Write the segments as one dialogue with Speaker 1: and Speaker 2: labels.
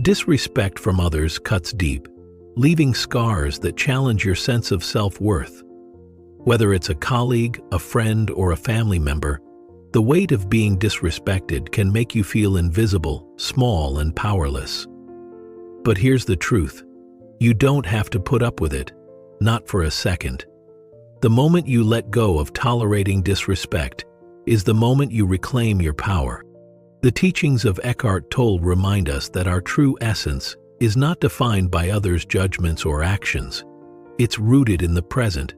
Speaker 1: Disrespect from others cuts deep, leaving scars that challenge your sense of self-worth. Whether it's a colleague, a friend, or a family member, the weight of being disrespected can make you feel invisible, small, and powerless. But here's the truth. You don't have to put up with it, not for a second. The moment you let go of tolerating disrespect is the moment you reclaim your power. The teachings of Eckhart Tolle remind us that our true essence is not defined by others' judgments or actions. It's rooted in the present,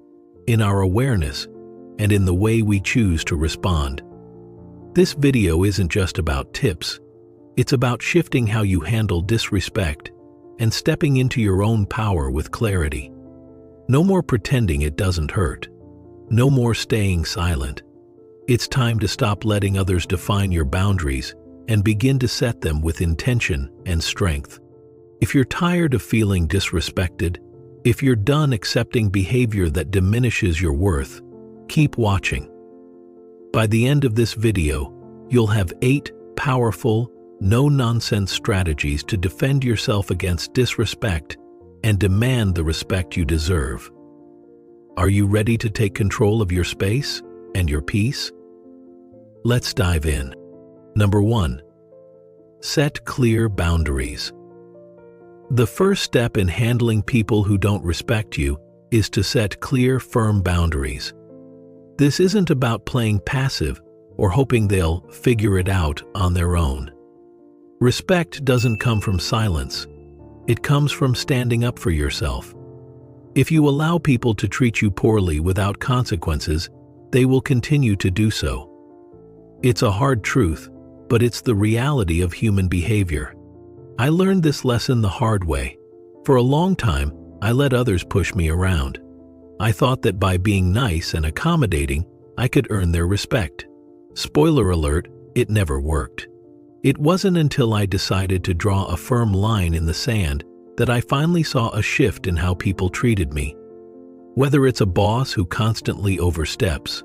Speaker 1: in our awareness, and in the way we choose to respond. This video isn't just about tips. It's about shifting how you handle disrespect and stepping into your own power with clarity. No more pretending it doesn't hurt. No more staying silent. It's time to stop letting others define your boundaries and begin to set them with intention and strength. If you're tired of feeling disrespected, if you're done accepting behavior that diminishes your worth, keep watching. By the end of this video, you'll have 8 powerful, no-nonsense strategies to defend yourself against disrespect and demand the respect you deserve. Are you ready to take control of your space and your peace? Let's dive in. Number 1. Set clear boundaries. The first step in handling people who don't respect you is to set clear, firm boundaries. This isn't about playing passive or hoping they'll figure it out on their own. Respect doesn't come from silence. It comes from standing up for yourself. If you allow people to treat you poorly without consequences, they will continue to do so. It's a hard truth, but it's the reality of human behavior. I learned this lesson the hard way. For a long time, I let others push me around. I thought that by being nice and accommodating, I could earn their respect. Spoiler alert, it never worked. It wasn't until I decided to draw a firm line in the sand that I finally saw a shift in how people treated me. Whether it's a boss who constantly oversteps,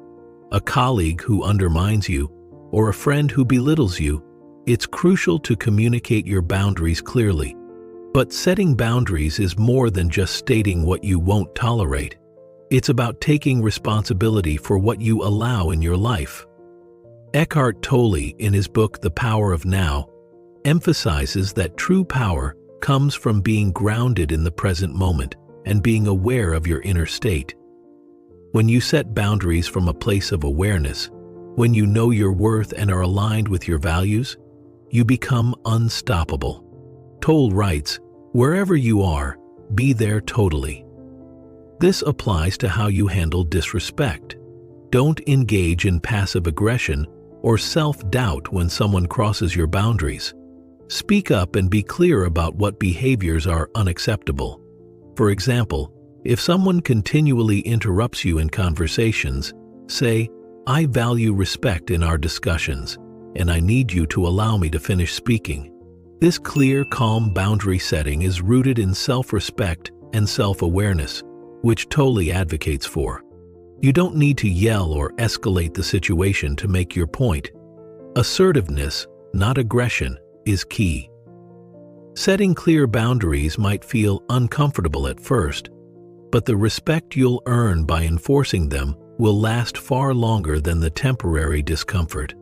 Speaker 1: a colleague who undermines you, or a friend who belittles you, it's crucial to communicate your boundaries clearly. But setting boundaries is more than just stating what you won't tolerate. It's about taking responsibility for what you allow in your life. Eckhart Tolle, in his book The Power of Now, emphasizes that true power comes from being grounded in the present moment and being aware of your inner state. When you set boundaries from a place of awareness, when you know your worth and are aligned with your values, you become unstoppable. Tolle writes, "Wherever you are, be there totally." This applies to how you handle disrespect. Don't engage in passive aggression or self-doubt when someone crosses your boundaries. Speak up and be clear about what behaviors are unacceptable. For example, if someone continually interrupts you in conversations, say, "I value respect in our discussions, and I need you to allow me to finish speaking." This clear, calm boundary setting is rooted in self-respect and self-awareness, which Tolle advocates for. You don't need to yell or escalate the situation to make your point. Assertiveness, not aggression, is key. Setting clear boundaries might feel uncomfortable at first, but the respect you'll earn by enforcing them will last far longer than the temporary discomfort.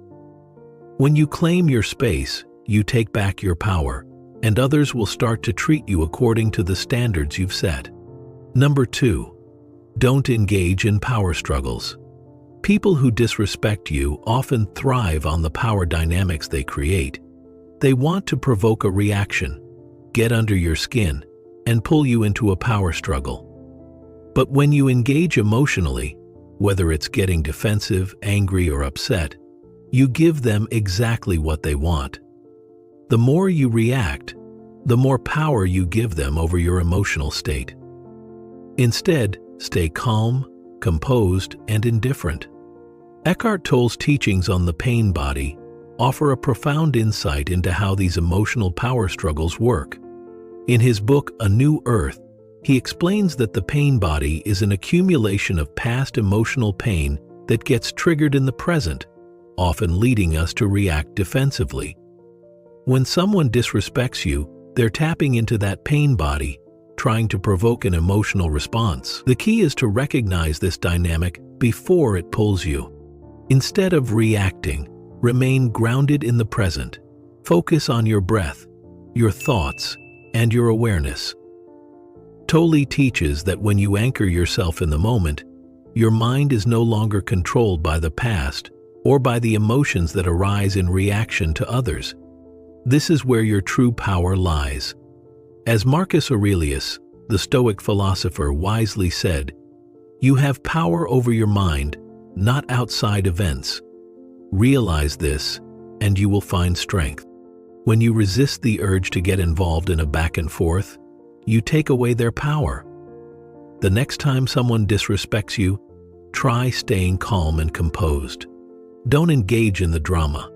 Speaker 1: When you claim your space, you take back your power, and others will start to treat you according to the standards you've set. Number 2. Don't engage in power struggles. People who disrespect you often thrive on the power dynamics they create. They want to provoke a reaction, get under your skin, and pull you into a power struggle. But when you engage emotionally, whether it's getting defensive, angry, or upset, you give them exactly what they want. The more you react, the more power you give them over your emotional state. Instead, stay calm, composed, and indifferent. Eckhart Tolle's teachings on the pain body offer a profound insight into how these emotional power struggles work. In his book, A New Earth, he explains that the pain body is an accumulation of past emotional pain that gets triggered in the present, often leading us to react defensively. When someone disrespects you, They're tapping into that pain body, trying to provoke an emotional response. The key is to recognize this dynamic before it pulls you. Instead of reacting, remain grounded in the present. Focus on your breath, your thoughts, and your awareness. Tolle teaches that when you anchor yourself in the moment, your mind is no longer controlled by the past or by the emotions that arise in reaction to others. This is where your true power lies. As Marcus Aurelius, the Stoic philosopher, wisely said, "You have power over your mind, not outside events. Realize this, and you will find strength." When you resist the urge to get involved in a back and forth, you take away their power. The next time someone disrespects you, try staying calm and composed. Don't engage in the drama.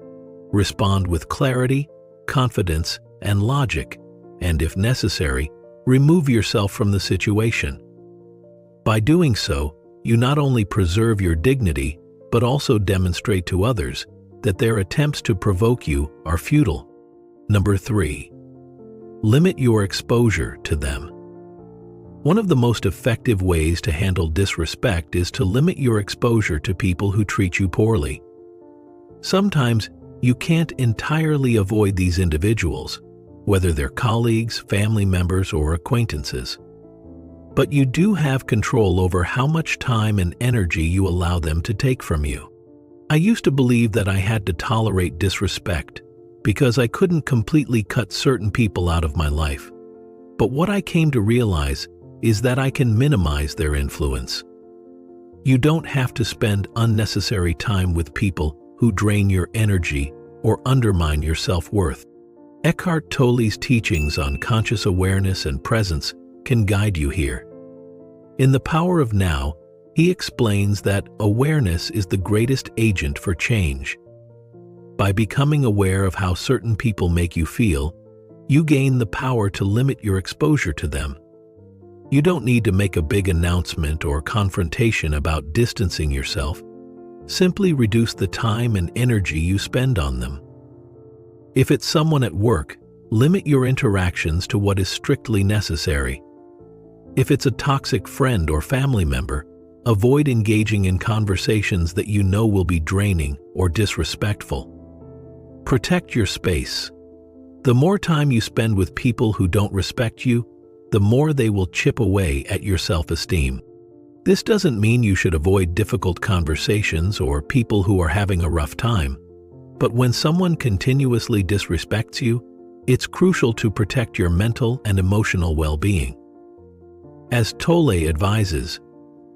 Speaker 1: Respond with clarity, confidence, and logic, and if necessary, remove yourself from the situation. By doing so, you not only preserve your dignity, but also demonstrate to others that their attempts to provoke you are futile. Number 3. Limit your exposure to them. One of the most effective ways to handle disrespect is to limit your exposure to people who treat you poorly. Sometimes you can't entirely avoid these individuals, whether they're colleagues, family members, or acquaintances. But you do have control over how much time and energy you allow them to take from you. I used to believe that I had to tolerate disrespect because I couldn't completely cut certain people out of my life. But what I came to realize is that I can minimize their influence. You don't have to spend unnecessary time with people who drain your energy or undermine your self-worth. Eckhart Tolle's teachings on conscious awareness and presence can guide you here. In The Power of Now, he explains that awareness is the greatest agent for change. By becoming aware of how certain people make you feel, you gain the power to limit your exposure to them. You don't need to make a big announcement or confrontation about distancing yourself. Simply reduce the time and energy you spend on them. If it's someone at work, limit your interactions to what is strictly necessary. If it's a toxic friend or family member, avoid engaging in conversations that you know will be draining or disrespectful. Protect your space. The more time you spend with people who don't respect you, the more they will chip away at your self-esteem. This doesn't mean you should avoid difficult conversations or people who are having a rough time. But when someone continuously disrespects you, it's crucial to protect your mental and emotional well-being. As Tolle advises,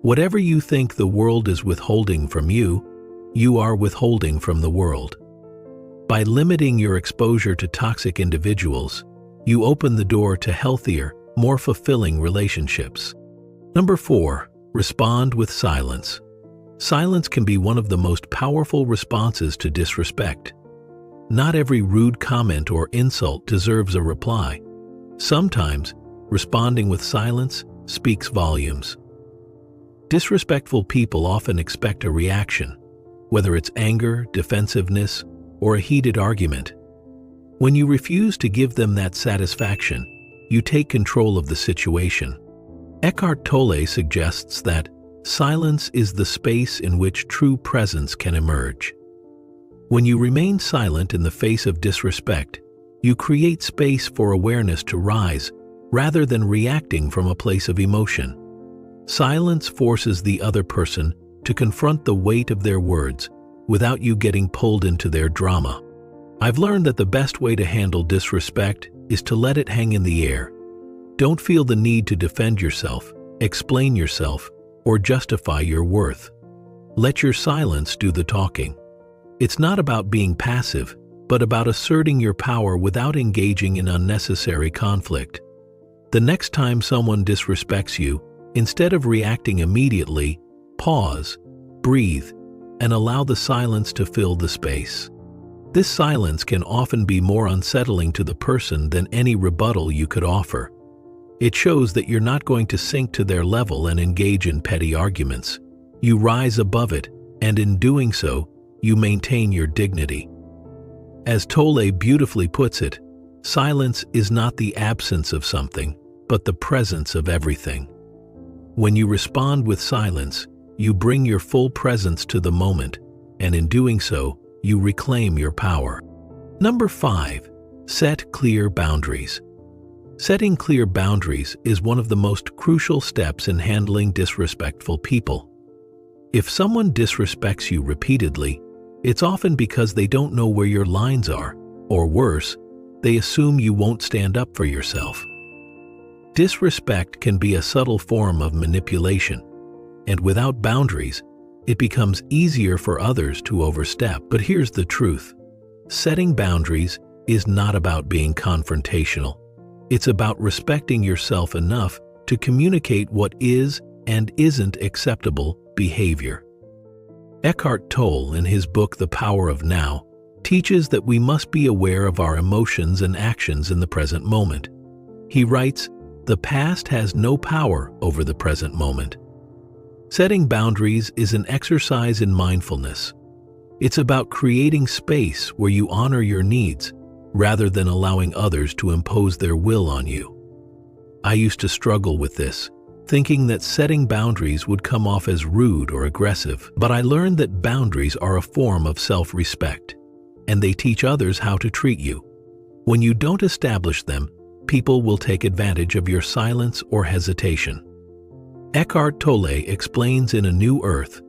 Speaker 1: whatever you think the world is withholding from you, you are withholding from the world. By limiting your exposure to toxic individuals, you open the door to healthier, more fulfilling relationships. Number 4. Respond with silence. Silence can be one of the most powerful responses to disrespect. Not every rude comment or insult deserves a reply. Sometimes, responding with silence speaks volumes. Disrespectful people often expect a reaction, whether it's anger, defensiveness, or a heated argument. When you refuse to give them that satisfaction, you take control of the situation. Eckhart Tolle suggests that silence is the space in which true presence can emerge. When you remain silent in the face of disrespect, you create space for awareness to rise rather than reacting from a place of emotion. Silence forces the other person to confront the weight of their words without you getting pulled into their drama. I've learned that the best way to handle disrespect is to let it hang in the air. Don't feel the need to defend yourself, explain yourself, or justify your worth. Let your silence do the talking. It's not about being passive, but about asserting your power without engaging in unnecessary conflict. The next time someone disrespects you, instead of reacting immediately, pause, breathe, and allow the silence to fill the space. This silence can often be more unsettling to the person than any rebuttal you could offer. It shows that you're not going to sink to their level and engage in petty arguments. You rise above it, and in doing so, you maintain your dignity. As Tolle beautifully puts it, Silence is not the absence of something, but the presence of everything. When you respond with silence, you bring your full presence to the moment, and in doing so, you reclaim your power. Number 5. Set clear boundaries. Setting clear boundaries is one of the most crucial steps in handling disrespectful people. If someone disrespects you repeatedly, it's often because they don't know where your lines are, or worse, they assume you won't stand up for yourself. Disrespect can be a subtle form of manipulation, and without boundaries, it becomes easier for others to overstep. But here's the truth. Setting boundaries is not about being confrontational. It's about respecting yourself enough to communicate what is and isn't acceptable behavior. Eckhart Tolle, in his book The Power of Now, teaches that we must be aware of our emotions and actions in the present moment. He writes, "The past has no power over the present moment." Setting boundaries is an exercise in mindfulness. It's about creating space where you honor your needs, rather than allowing others to impose their will on you. I used to struggle with this, thinking that setting boundaries would come off as rude or aggressive, but I learned that boundaries are a form of self-respect, and they teach others how to treat you. When you don't establish them, people will take advantage of your silence or hesitation. Eckhart Tolle explains in A New Earth,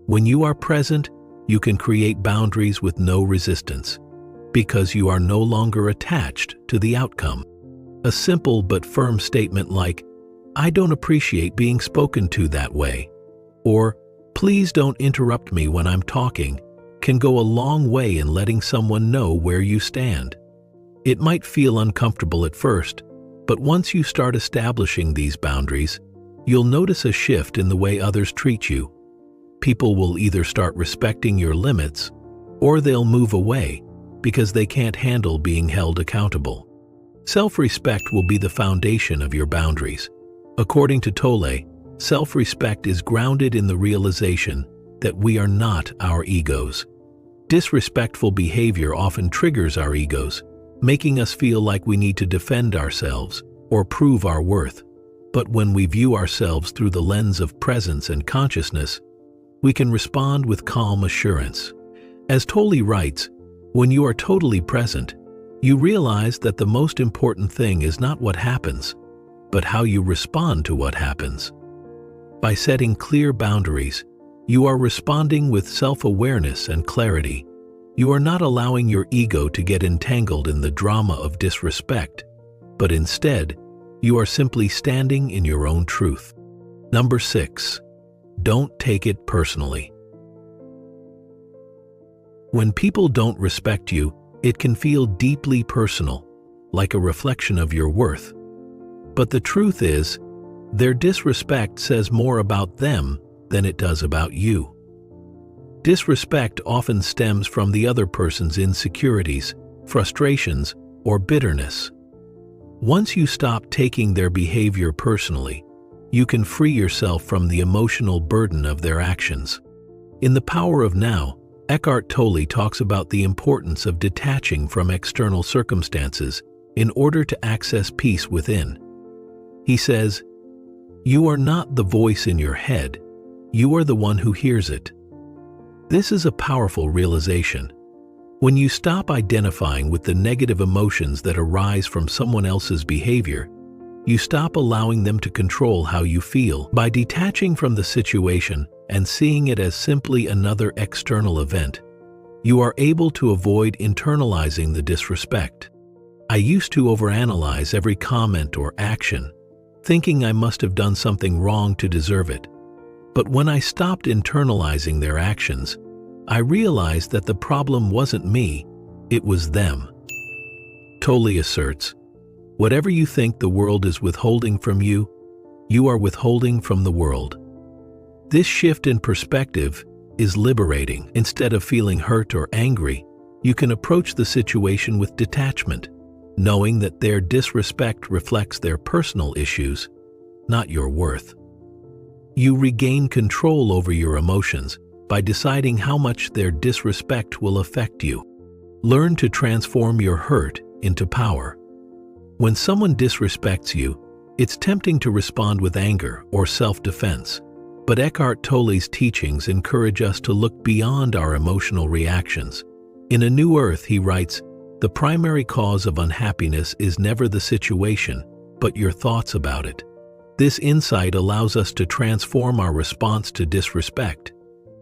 Speaker 1: "When you are present, you can create boundaries with no resistance, because you are no longer attached to the outcome." A simple but firm statement like, "I don't appreciate being spoken to that way," or "Please don't interrupt me when I'm talking," can go a long way in letting someone know where you stand. It might feel uncomfortable at first, but once you start establishing these boundaries, you'll notice a shift in the way others treat you. People will either start respecting your limits, or they'll move away because they can't handle being held accountable. Self-respect will be the foundation of your boundaries. According to Tolle, self-respect is grounded in the realization that we are not our egos. Disrespectful behavior often triggers our egos, making us feel like we need to defend ourselves or prove our worth. But when we view ourselves through the lens of presence and consciousness, we can respond with calm assurance. As Tolle writes, when you are totally present, you realize that the most important thing is not what happens, but how you respond to what happens. By setting clear boundaries, you are responding with self-awareness and clarity. You are not allowing your ego to get entangled in the drama of disrespect, but instead, you are simply standing in your own truth. Number 6. Don't take it personally. When people don't respect you, it can feel deeply personal, like a reflection of your worth. But the truth is, their disrespect says more about them than it does about you. Disrespect often stems from the other person's insecurities, frustrations, or bitterness. Once you stop taking their behavior personally, you can free yourself from the emotional burden of their actions. In The Power of Now, Eckhart Tolle talks about the importance of detaching from external circumstances in order to access peace within. He says, "You are not the voice in your head, you are the one who hears it." This is a powerful realization. When you stop identifying with the negative emotions that arise from someone else's behavior, you stop allowing them to control how you feel. By detaching from the situation and seeing it as simply another external event, you are able to avoid internalizing the disrespect. I used to overanalyze every comment or action, thinking I must have done something wrong to deserve it. But when I stopped internalizing their actions, I realized that the problem wasn't me, it was them. Tolle asserts, "Whatever you think the world is withholding from you, you are withholding from the world." This shift in perspective is liberating. Instead of feeling hurt or angry, you can approach the situation with detachment, knowing that their disrespect reflects their personal issues, not your worth. You regain control over your emotions by deciding how much their disrespect will affect you. Learn to transform your hurt into power. When someone disrespects you, it's tempting to respond with anger or self-defense. But Eckhart Tolle's teachings encourage us to look beyond our emotional reactions. In A New Earth, he writes, "The primary cause of unhappiness is never the situation, but your thoughts about it." This insight allows us to transform our response to disrespect.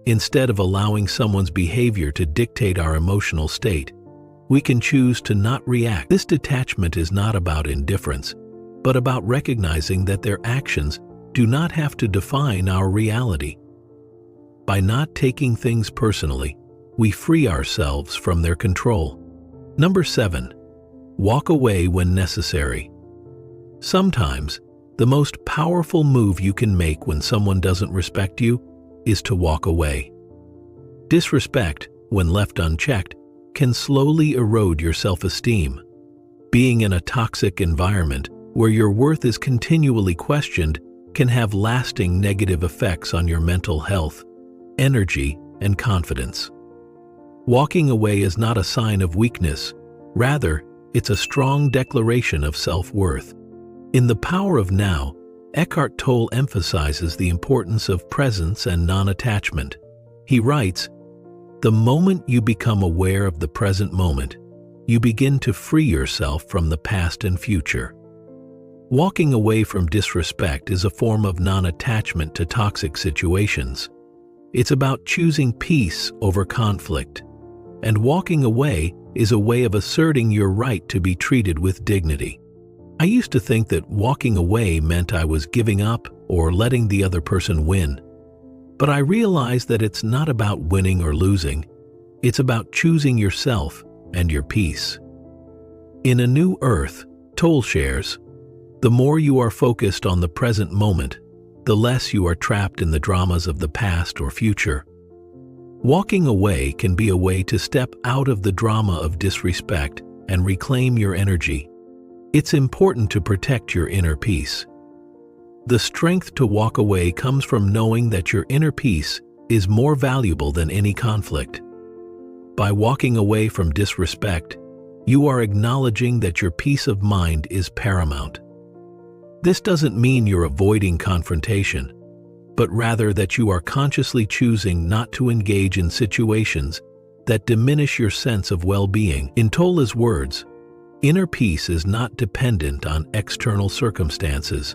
Speaker 1: Instead of allowing someone's behavior to dictate our emotional state, we can choose to not react. This detachment is not about indifference, but about recognizing that their actions do not have to define our reality. By not taking things personally, we free ourselves from their control. Number 7. Walk away when necessary. Sometimes, the most powerful move you can make when someone doesn't respect you is to walk away. Disrespect, when left unchecked, can slowly erode your self-esteem. Being in a toxic environment where your worth is continually questioned can have lasting negative effects on your mental health, energy, and confidence. Walking away is not a sign of weakness. Rather, it's a strong declaration of self-worth. In The Power of Now, Eckhart Tolle emphasizes the importance of presence and non-attachment. He writes, "The moment you become aware of the present moment, you begin to free yourself from the past and future." Walking away from disrespect is a form of non-attachment to toxic situations. It's about choosing peace over conflict. And walking away is a way of asserting your right to be treated with dignity. I used to think that walking away meant I was giving up or letting the other person win. But I realized that it's not about winning or losing. It's about choosing yourself and your peace. In A New Earth, Tolle shares, "The more you are focused on the present moment, the less you are trapped in the dramas of the past or future." Walking away can be a way to step out of the drama of disrespect and reclaim your energy. It's important to protect your inner peace. The strength to walk away comes from knowing that your inner peace is more valuable than any conflict. By walking away from disrespect, you are acknowledging that your peace of mind is paramount. This doesn't mean you're avoiding confrontation, but rather that you are consciously choosing not to engage in situations that diminish your sense of well-being. In Tolle's words, inner peace is not dependent on external circumstances.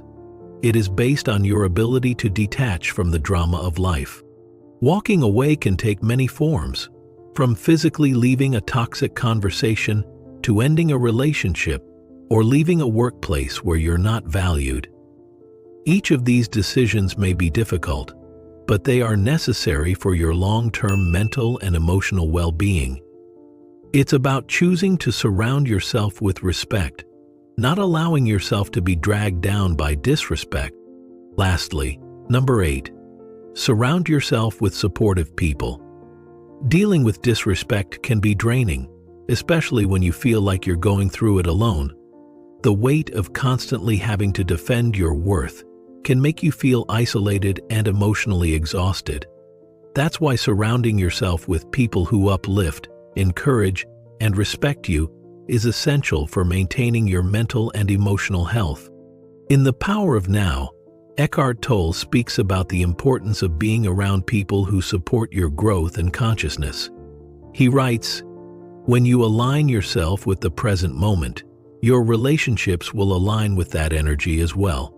Speaker 1: It is based on your ability to detach from the drama of life. Walking away can take many forms, from physically leaving a toxic conversation to ending a relationship or leaving a workplace where you're not valued. Each of these decisions may be difficult, but they are necessary for your long-term mental and emotional well-being. It's about choosing to surround yourself with respect, not allowing yourself to be dragged down by disrespect. Lastly, number 8, surround yourself with supportive people. Dealing with disrespect can be draining, especially when you feel like you're going through it alone. The weight of constantly having to defend your worth can make you feel isolated and emotionally exhausted. That's why surrounding yourself with people who uplift, encourage, and respect you is essential for maintaining your mental and emotional health. In The Power of Now, Eckhart Tolle speaks about the importance of being around people who support your growth and consciousness. He writes, "When you align yourself with the present moment, your relationships will align with that energy as well."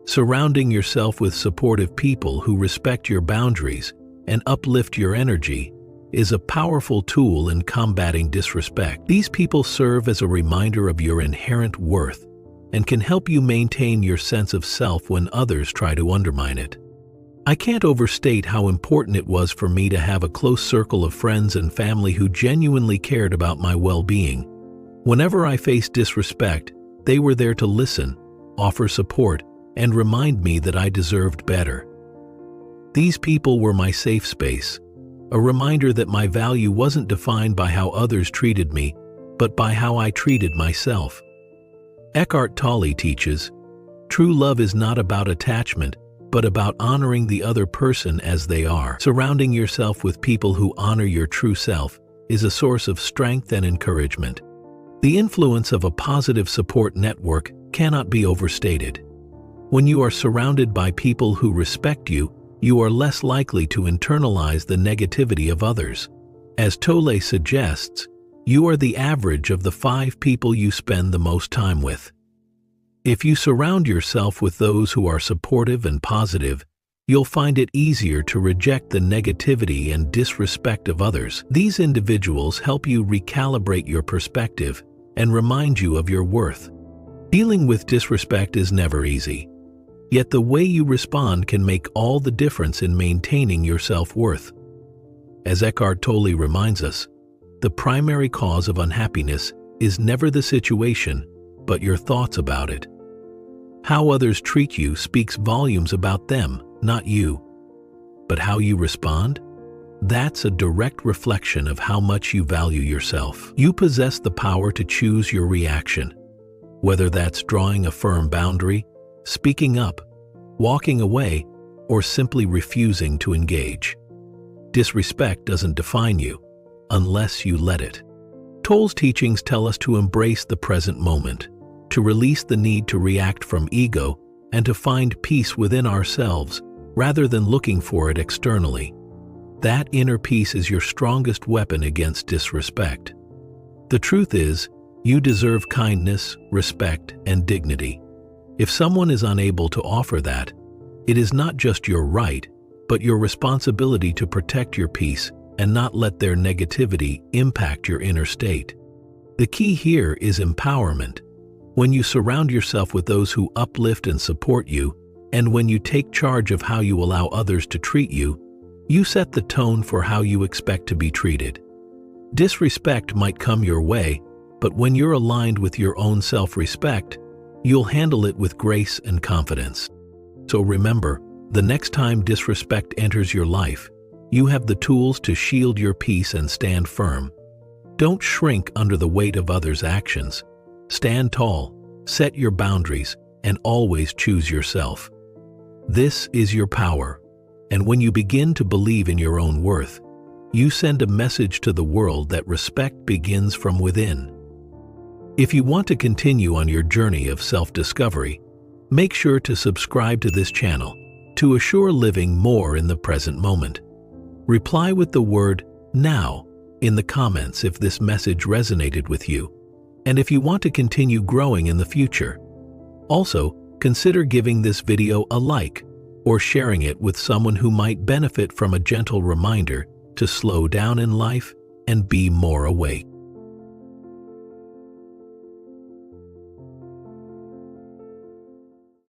Speaker 1: Surrounding yourself with supportive people who respect your boundaries and uplift your energy is a powerful tool in combating disrespect. These people serve as a reminder of your inherent worth and can help you maintain your sense of self when others try to undermine it. I can't overstate how important it was for me to have a close circle of friends and family who genuinely cared about my well-being. Whenever I faced disrespect, they were there to listen, offer support, and remind me that I deserved better. These people were my safe space, a reminder that my value wasn't defined by how others treated me, but by how I treated myself. Eckhart Tolle teaches, true love is not about attachment, but about honoring the other person as they are. Surrounding yourself with people who honor your true self is a source of strength and encouragement. The influence of a positive support network cannot be overstated. When you are surrounded by people who respect you, you are less likely to internalize the negativity of others. As Tolle suggests, you are the average of the 5 people you spend the most time with. If you surround yourself with those who are supportive and positive, you'll find it easier to reject the negativity and disrespect of others. These individuals help you recalibrate your perspective and remind you of your worth. Dealing with disrespect is never easy, yet the way you respond can make all the difference in maintaining your self-worth. As Eckhart Tolle reminds us, the primary cause of unhappiness is never the situation, but your thoughts about it. How others treat you speaks volumes about them, not you. But how you respond? That's a direct reflection of how much you value yourself. You possess the power to choose your reaction, whether that's drawing a firm boundary, speaking up, walking away, or simply refusing to engage. Disrespect doesn't define you, unless you let it. Tolle's teachings tell us to embrace the present moment, to release the need to react from ego, and to find peace within ourselves, rather than looking for it externally. That inner peace is your strongest weapon against disrespect. The truth is, you deserve kindness, respect, and dignity. If someone is unable to offer that, it is not just your right, but your responsibility to protect your peace and not let their negativity impact your inner state. The key here is empowerment. When you surround yourself with those who uplift and support you, and when you take charge of how you allow others to treat you, you set the tone for how you expect to be treated. Disrespect might come your way, but when you're aligned with your own self-respect, you'll handle it with grace and confidence. So remember, the next time disrespect enters your life, you have the tools to shield your peace and stand firm. Don't shrink under the weight of others' actions. Stand tall, set your boundaries, and always choose yourself. This is your power, and when you begin to believe in your own worth, you send a message to the world that respect begins from within. If you want to continue on your journey of self-discovery, make sure to subscribe to this channel to assure living more in the present moment. Reply with the word "now" in the comments if this message resonated with you, and if you want to continue growing in the future. Also, consider giving this video a like or sharing it with someone who might benefit from a gentle reminder to slow down in life and be more awake.